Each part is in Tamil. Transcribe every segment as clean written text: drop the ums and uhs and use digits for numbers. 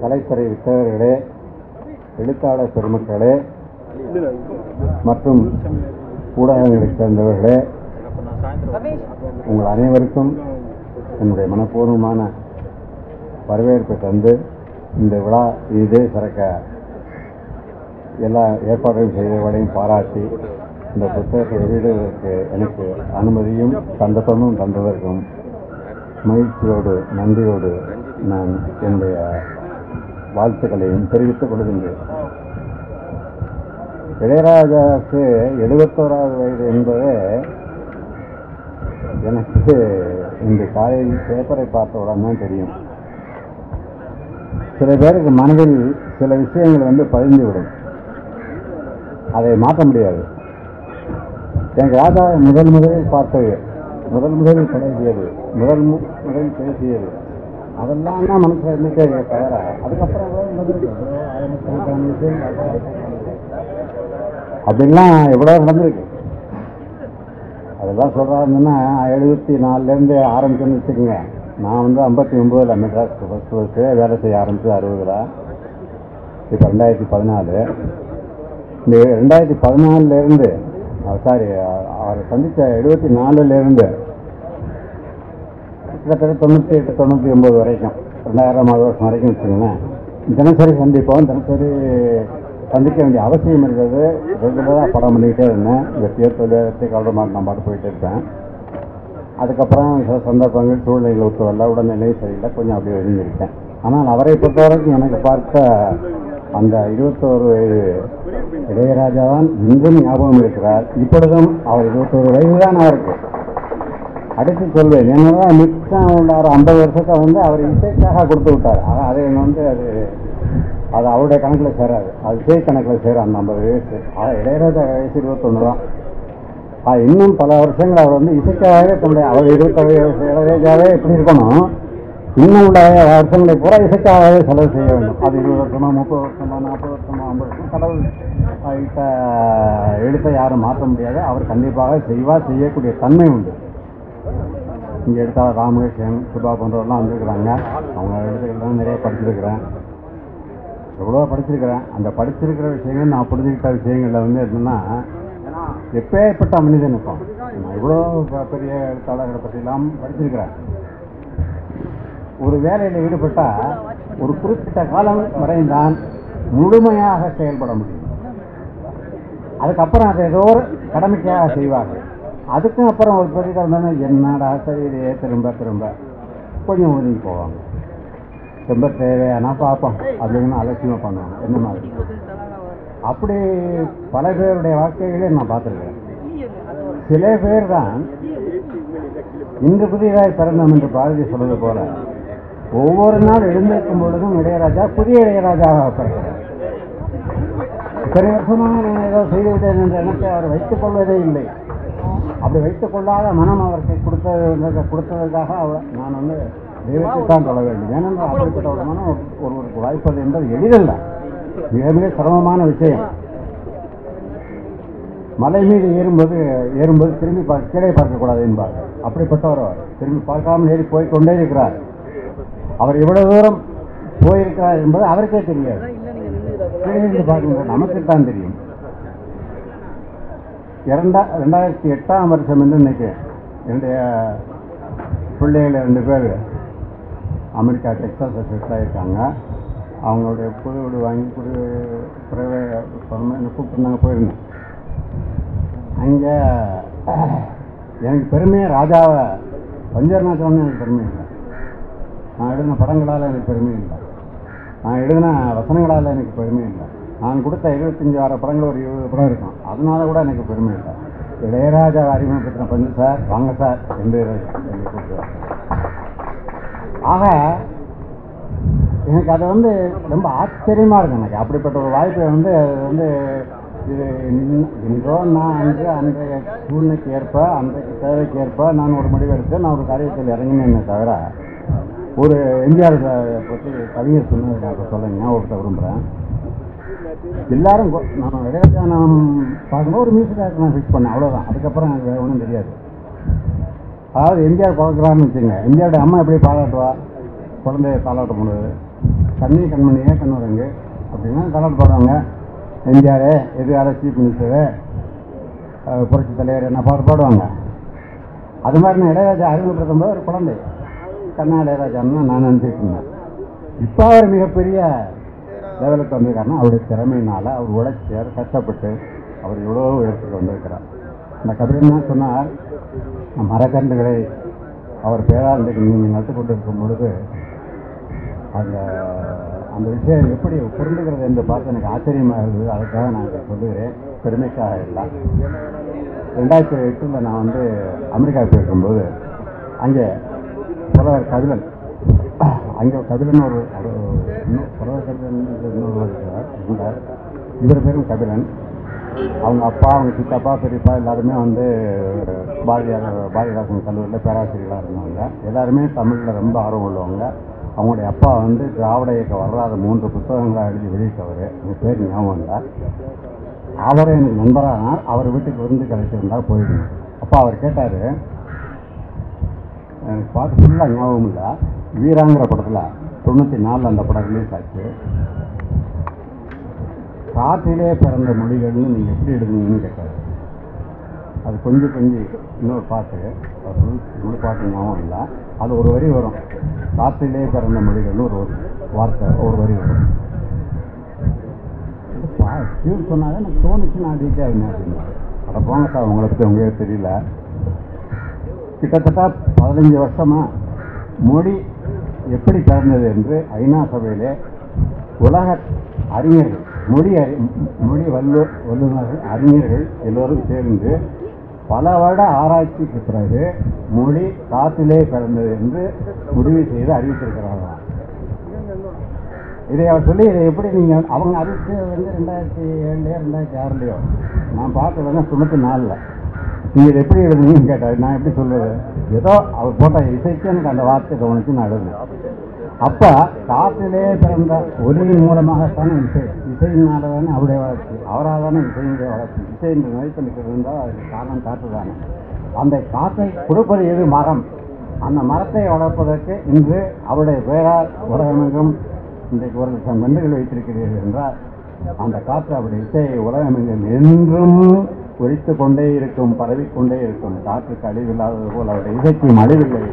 கலைத்துறை வித்தகர்களே, எழுத்தாளர் பெருமக்களே மற்றும் ஊடகங்களைச் சேர்ந்தவர்களே, உங்கள் அனைவருக்கும் என்னுடைய மனப்பூர்வமான வரவேற்பை தந்து இந்த விழா இதே சிறக்க எல்லா ஏற்பாடுகளும் செய்தவர்களையும் பாராட்டி இந்த புத்தகத்தை வெளியிடுவதற்கு எனக்கு அனுமதியும் சந்தர்ப்பமும் தந்ததற்கும் மகிழ்ச்சியோடு நன்றியோடு நான் என்னுடைய வாழ்த்துக்களையும் தெரிவித்துக் கொள்கின்றேன். இளையராஜாவுக்கு 71வது வயது என்பதே எனக்கு இந்த காலையில் பேப்பரை பார்த்தவுடன் தான் தெரியும். சில பேருக்கு மனதில் சில விஷயங்கள் பதிந்துவிடும், அதை மாற்ற முடியாது. எனக்கு ராஜா முதலில் பார்த்தது, முதலில் பழகியது, முதலில் பேசியது, அதெல்லாம் தான் மனசில் இருந்துட்டே தவிர அதுக்கப்புறம் அப்படின்லாம் எவ்வளோ நடந்திருக்கு. அதெல்லாம் சொல்கிறாருன்னா 74லேருந்து ஆரம்பிச்சுன்னு வச்சுக்கோங்க. நான் 59 மெட்ராஸ் ஃபஸ்ட்டு வேலை செய்ய ஆரம்பிச்சு 60. இப்போ 2014. இந்த 2014லேருந்து அவரை சந்தித்த 74லேருந்து கிட்டத்தட்ட 98, 99 வரைக்கும் 2000வது வருஷம் வரைக்கும் வச்சுக்கோங்களேன், தினசரி சந்திப்போம். தினசரி சந்திக்க வேண்டிய அவசியம் இருக்கிறது. ரெகுலராக படம் பண்ணிக்கிட்டே இருந்தேன். வெற்றியை தொழிலத்தை கவலைமாக நான் பாட்டு போயிட்டே இருப்பேன். அதுக்கப்புறம் சில சந்தர்ப்பங்கள் சூழ்நிலைகள் ஒத்துவரல, உடல்நிலை சரியில்லை, கொஞ்சம் அப்படியே ஒதுங்கியிருக்கேன். ஆனால் அவரை பொறுத்த வரைக்கும் எனக்கு பார்த்த அந்த 21 வயது இளையராஜா தான் இன்றும் ஞாபகம் இருக்கிறார். இப்பொழுதும் அவர் 21 வயது தான் அவருக்கு. அடுத்து சொல்வேன், என்னன்னா மிச்சம் உள்ளார் 50 வருஷத்தை அவர் இசைக்காக கொடுத்து விட்டார். அதை அது அவருடைய கணக்கில் சேராது, அது இசை கணக்கில் சேரும். அந்த 50 வயசு இளையராஜா வயசு 21 தான். இன்னும் பல வருஷங்கள் அவர் இசைக்காகவே தன்னுடைய அவர் 20 வயசு இளையராஜாவே எப்படி இருக்கணும், இன்னும் உள்ள வருஷங்களை பூரா இசைக்காகவே செலவு செய்ய வேண்டும். அது 20 வருஷமா, 30 வருஷமா, 40 வருஷமா, 50 வருஷம் கடவுள் எழுத்தை யாரும் மாற்ற முடியாது. அவர் கண்டிப்பாக செய்யக்கூடிய தன்மை உண்டு. இங்கே எடுத்தால் ராமகிருஷ்ணன், சுபா போன்றவரெல்லாம் வந்துருக்குறாங்க. அவங்க எழுத்துக்கள்லாம் நிறைய படிச்சிருக்கிறேன், எவ்வளோ படிச்சிருக்கிறேன். அந்த படிச்சிருக்கிற விஷயங்கள், நான் புரிஞ்சுக்கிட்ட விஷயங்களில் என்னென்னா, எப்பேற்பட்ட மனிதனுக்கும் நான் இவ்வளோ பெரிய எழுத்தாளர்களை பற்றிலாம் படிச்சிருக்கிறேன். ஒரு வேலையில் ஈடுபட்டால் ஒரு குறிப்பிட்ட காலம் வரைந்தான் முழுமையாக செயல்பட முடியும். அதுக்கப்புறம் அதை ஏதோ ஒரு கடமைக்காக செய்வார்கள். அதுக்கும் அப்புறம் ஒரு பெரிய காலம் என்னடா சரியிலேயே திரும்ப கொஞ்சம் ஒதுங்கி போவாங்க. ரொம்ப தேவையானா பார்ப்போம் அப்படின்னு அலட்சியமாக பண்ணுவாங்க. என்ன மாதிரி அப்படி பல பேருடைய வாழ்க்கைகளே நான் பார்த்துருக்கிறேன். சில பேர் தான் இன்று புதியதாய் பிறந்தோம் என்று பாரதி சொல்வது போல ஒவ்வொரு நாள் எழுந்திருக்கும் பொழுதும் இளையராஜா புதிய இளையராஜாவாக பிறக்கிறார். இத்தனை வருஷமாக நான் ஏதோ செய்துவிட்டேன் என்ற எண்ணத்தை அவர் வைத்துக் கொள்வதே இல்லை. அப்படி வைத்துக் கொள்ளாத மனம் அவருக்கு கொடுத்ததற்காக நான் தெய்வத்தை தான் சொல்ல வேண்டும். ஏனென்றால் அப்படிப்பட்ட ஒரு மனம் ஒருவருக்கு வாய்ப்பது என்பது எளிதல்ல, மிக மிக சிரமமான விஷயம். மலை மீது ஏறும்போது திரும்பி கீழே பார்க்கக்கூடாது என்பார்கள். அப்படிப்பட்டவர் அவர் திரும்பி பார்க்காமல் ஏறி போய்கொண்டே இருக்கிறார். அவர் இவ்வளவு தூரம் போயிருக்கிறார் என்பது அவருக்கே தெரியாது. கீழே பார்க்கும்போது நமக்குத்தான் தெரியும். 2008ஆம் வருஷம் என்று நினைக்கிறேன், என்னுடைய பிள்ளைகள் 2 பேர் அமெரிக்கா டெக்சாஸ் செட்டில் ஆகியிருக்காங்க. அவங்களுடைய புது வீடு வாங்கி கூப்பிட்டுருந்தாங்க, போயிருந்தேன். அங்கே எனக்கு பெருமையாக ராஜாவை பஞ்சர்நாச்சோன்னு எனக்கு பெருமை இல்லை. நான் எழுதின படங்களால் எனக்கு பெருமை இல்லை. நான் எழுதின வசனங்களால் எனக்கு பெருமை இல்லை. நான் கொடுத்த 25 படங்கள் ஒரு 20 படம் இருக்கும், அதனால கூட எனக்கு பெருமை இல்லை. இளையராஜா அறிமுகப்படுத்தின பஞ்சு சார் வாங்க சார் என்று என்னை கூப்பிடுவார். ஆக எனக்கு அது ரொம்ப ஆச்சரியமாக இருக்கும். எனக்கு அப்படிப்பட்ட ஒரு வாய்ப்பை அது இது இன்றோ நான் அன்றைய சூழ்நிலைக்கு ஏற்ப, அன்றைக்கு தேவைக்கு ஏற்ப நான் ஒரு முடிவெடுத்து நான் ஒரு காரியத்தில் இறங்கினேன்னு தவிர, ஒரு எம்ஜிஆர் பற்றி கவிஞர் சொன்னது நான் சொல்ல ஞாபகத்தை விரும்புகிறேன். எல்லாரும் நான் இளையராஜா நான் பார்க்கும்போது ஒரு மியூசிக் டைரக்டர் நான் ஃபிக்ஸ் பண்ணேன், அவ்வளோதான். அதுக்கப்புறம் எனக்கு ஒன்றும் தெரியாது. அதாவது எம்ஜிஆர் பார்க்குறான்னு வச்சுங்க, எம்ஜிஆருடைய அம்மா எப்படி பாராட்டுவா, குழந்தைய தாளாட்ட முடியாது. கண்ணி கண்மணியே கண்ணுரங்கு அப்படின்னா கலர் பாடுவாங்க. எம்ஜிஆர், எதிர்கால சீஃப் மினிஸ்டரு, புரட்சி தலைவர் என்ன பாட்டு பாடுவாங்க. அது மாதிரி நான் இளையராஜா அறிமுகப்படுத்தும் போது ஒரு குழந்தை கண்ணா இளையராஜான்னு நான் நினச்சிட்டு இருந்தேன். இப்போ அவர் மிகப்பெரிய லெவலுக்கு வந்திருக்காருன்னா அவருடைய திறமையினால், அவர் உழைச்சார், கஷ்டப்பட்டு அவர் எவ்வளோ உயரத்துக்கு வந்திருக்கிறார். இந்த கபிலன் தான் சொன்னார், மரக்கன்றுகளை அவர் பேராண்டைக்கு நீங்கள் நட்டு கொண்டு இருக்கும் பொழுது அந்த விஷயம் எப்படி புரிந்துகிறது என்று பார்த்து எனக்கு ஆச்சரியமாக இருந்தது. அதுக்காக நான் இதை சொல்லுகிறேன், பெருமைக்காக இல்லை. 2008 நான் அமெரிக்காவுக்கு போயிருக்கும்போது அங்கே புலவர் கபிலன், அங்கே கபிலன் ஒரு புலவர் கபிலன் இன்னொரு இருந்தார். இவர் பேரும் கபிலன். அவங்க அப்பா, அவங்க சித்தப்பா, பெரியப்பா எல்லாருமே பாரதிதாசன் கல்லூரியில் பேராசிரியர்களாக இருந்தவங்க. எல்லாருமே தமிழில் ரொம்ப ஆர்வம் உள்ளவங்க. அவங்களுடைய அப்பா திராவிட இயக்க வரலாறு 3 புத்தகங்களாக எழுதி வெளியிட்டவர். எங்கள் பேர் ஞாபகம் இல்லை. அவரை எனக்கு நண்பரானார். அவர் வீட்டுக்கு விருந்து கிடைச்சிருந்தால் போயிடணும். அப்போ அவர் கேட்டார், எனக்கு பார்த்து ஃபுல்லாக ஞாபகம் இல்லை, வீராங்கிற படத்தில் 94 அந்த படம் ரிலீஸ் ஆச்சு. காற்றிலே பிறந்த மொழிகள்னு நீங்கள் எப்படி எழுதுனீங்கன்னு கேட்டார். அது கொஞ்சம் இன்னொரு பாட்டு, முழு பாட்டு ஞாபகம் இல்லை. அது ஒரு வரி வரும், காற்றிலே பிறந்த மொழிகள்னு ஒரு வார்த்தை, ஒரு வரி வரும். டியூன் சொன்னாங்க, எனக்கு தோணுச்சு, நான் டீட்டே ஆகினேன் அப்படின்னா. அதை போங்க சார், உங்களை பற்றி உங்களுக்கு தெரியல. கிட்டத்தட்ட 15 வருஷமாக மொழி எப்படி பிறந்தது என்று ஐநா சபையிலே உலக அறிஞர்கள், மொழி வல்லுநர்கள், அறிஞர்கள் எல்லோரும் சேர்ந்து பல வருட ஆராய்ச்சிக்கு பிறகு மொழி காற்றிலே பிறந்தது என்று முடிவு செய்து அறிவித்திருக்கிறார்களாம். இதை அவர் சொல்லி, இதை எப்படி நீங்கள் அவங்க அறிவித்து 2007 2006 நான் பார்த்தது 94. நீங்கள் இதை எப்படி எழுதுனீங்கன்னு கேட்டார். நான் எப்படி சொல்வது, ஏதோ அவர் போட்ட இசைக்கு எனக்கு அந்த வார்த்தை கவனித்து நான் எழுதுனேன். அப்போ காற்றிலே பிறந்த ஒலியின் மூலமாகத்தானே இசையினால தானே அவருடைய வளர்ச்சி, அவரால் தானே இசையினுடைய வளர்ச்சி. இசை என்று நினைத்து இருந்தால் அதுக்கு காரணம் காற்று தானே. அந்த காற்றை கொடுப்பது எது? மரம். அந்த மரத்தை வளர்ப்பதற்கு இன்று அவருடைய பெயரால் உலகமெங்கும் இன்றைக்கு 1,00,000 கன்றுகள் வைத்திருக்கிறீர்கள் என்றால் அந்த காற்று அவருடைய இசையை உலகமெங்கும் என்றும் ஒழித்து கொண்டே இருக்கும், பரவிக்கொண்டே இருக்கும். காற்றுக்கு அழிவில்லாதது போல் அவருடைய இசைக்கும் அழிவில்லை.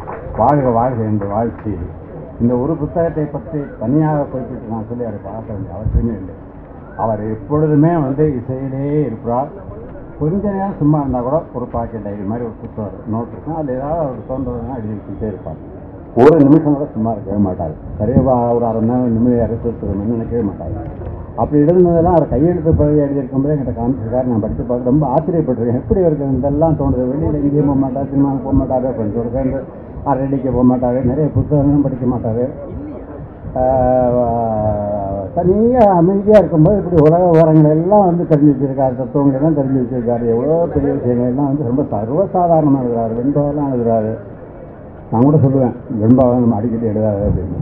வாழ்க வாழ்க என்று வாழ்த்தி இந்த ஒரு புத்தகத்தை பற்றி தனியாக குறிப்பிட்டு நான் சொல்லி அவரை பார்க்க வேண்டிய அவசியமே இல்லை. அவர் எப்பொழுதுமே இசையிலே இருப்பார். கொஞ்ச நேரம் சும்மா இருந்தால் கூட ஒரு பாக்கெட் டைரி மாதிரி ஒரு புத்தகம் நோட் இருக்கும், அதில் ஏதாவது அவர் தோன்றதுன்னா எழுதி வச்சுட்டே இருப்பார். ஒரு நிமிஷம் கூட சும்மா இருக்கவே மாட்டார். சரியாக ஒரு 1/2 மணி நேரம் நிம்மதியாக எடுத்துருக்கணும்னு நினைக்கவே மாட்டார். அப்படி எழுதுனதெல்லாம் அவர் கையெழுத்து பகுதி எழுதியிருக்கும்போது என்கிட்ட காமிச்சிருக்காரு. நான் படித்து பார்த்து ரொம்ப ஆச்சரியப்பட்டிருக்கேன். எப்படி இருக்குது இதெல்லாம் தோணுது. வெளியில் எங்கேயும் போக மாட்டார், சினிமாவுக்கு போக மாட்டார், ஃப்ரெண்ட்ஸோடு சேர்ந்து ரெடிக்க போக மாட்டார், நிறைய புத்தகங்களும் படிக்க மாட்டார். தனியாக அமைதியாக இருக்கும்போது இப்படி உலக விவரங்கள் எல்லாம் தெரிஞ்சு வச்சுருக்காரு, தத்துவங்களெல்லாம் தெரிஞ்சு வச்சுருக்காரு. எவ்வளோ பெரிய விஷயங்கள்லாம் ரொம்ப சர்வசாதாரணமாக எழுதுறாரு. வெண்பாவெல்லாம் எழுதுறாரு. நான் கூட சொல்லுவேன், வெண்பாவை நம்ம அடிக்கடி எழுதாது அப்படின்னு.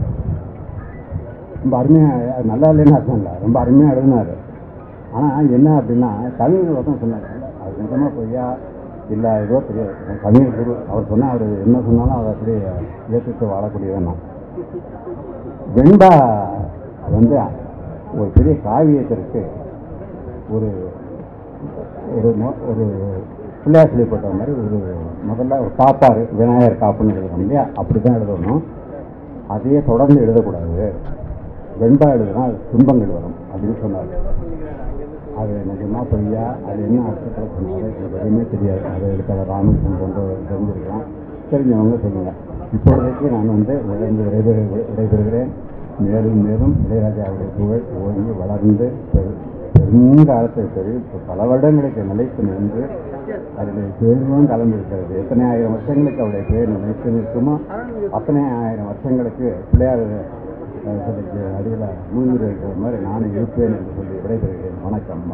ரொம்ப அருமையாக, நல்லா இல்லைன்னு அர்த்தம் இல்லை, ரொம்ப அருமையாக எழுதினார். ஆனால் என்ன அப்படின்னா கவிஞர் ஒருத்தன் சொன்னார், அது நிஜமாக பொய்யா இல்லை ஏதோ தெரியாது. கவிஞர் குரு அவர் சொன்னால் அவர் என்ன சொன்னாலும் அதை அப்படியே ஏற்றுட்டு வாழக்கூடியவன் நான். வெண்பா ஒரு பெரிய காவியத்திற்கு ஒரு ஒரு பிள்ளையார் சொல்லிப்பட்ட மாதிரி முதல்ல ஒரு காப்பார், விநாயகர் காப்புன்னு எழுதணும் இல்லையா, அப்படி தான் எழுதணும். அதையே தொடர்ந்து எழுதக்கூடாது. வெண்பா எழுதுனா அது துன்பங்கள் வரும் அப்படின்னு சொன்னார். அது நிஜமாக பொய்யா, அது என்ன அர்த்தத்தில் சொன்னார் எனக்கு எதுவுமே தெரியாது. அதை எடுத்த ராமகிருஷ்ணன் போன்ற தெரிஞ்சிருக்கலாம், தெரிஞ்சவங்க சொல்லுங்கள். இப்பொழுதைக்கு நான் விடைபெறுகிறேன். மேலும் மேலும் இளையராஜாவுடைய புகழ் ஓங்கி வளர்ந்து பெருங்காலத்தை பெரிய பல வருடங்களுக்கு நிலைத்து நின்று அவருடைய பேரும் கலந்திருக்கிறது. எத்தனை ஆயிரம் வருஷங்களுக்கு அவருடைய பேர் நிலைத்து நிற்குமோ அத்தனை ஆயிரம் வருஷங்களுக்கு பிள்ளையார் அடியில் மூழ்கி இருக்கிற மாதிரி நானும் இருப்பேன் என்று சொல்லி விடைபெறுகிறேன். வணக்கம்.